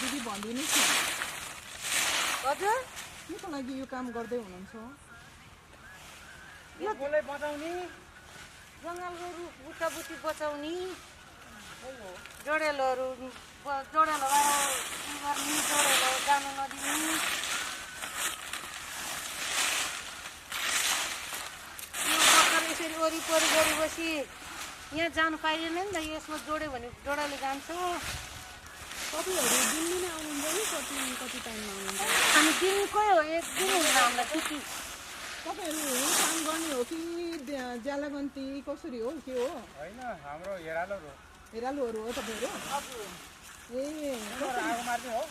दिदी भनिदिनुहोस् न हजुर केको लागि यो काम गर्दै हुनुहुन्छ यो बोलै बचाउने जङ्गलको रुख बुट्टाबुट्टी बचाउने जोडेलहरू गर्ने जोडेलो जानु नदिने यो बक्खर यसरी वरिपरि गरेपछि यहाँ जानु पाइँदैन नि त यसमा जोड्यो भने जोडाले जान्छ तपाईँहरू दिनदिनै आउनुहुन्छ नि कति टाइममा आउनुहुन्छ हामी दिनकै हो एक दिन हुँदैन हामीलाई छुट्टी तपाईँहरू काम गर्ने हो कि ज्यालागन्ती कसरी हो के हो होइन हाम्रो हेरालोहरू हेरालुहरू हो तपाईँहरू हजुर ए आगो मार्ने हो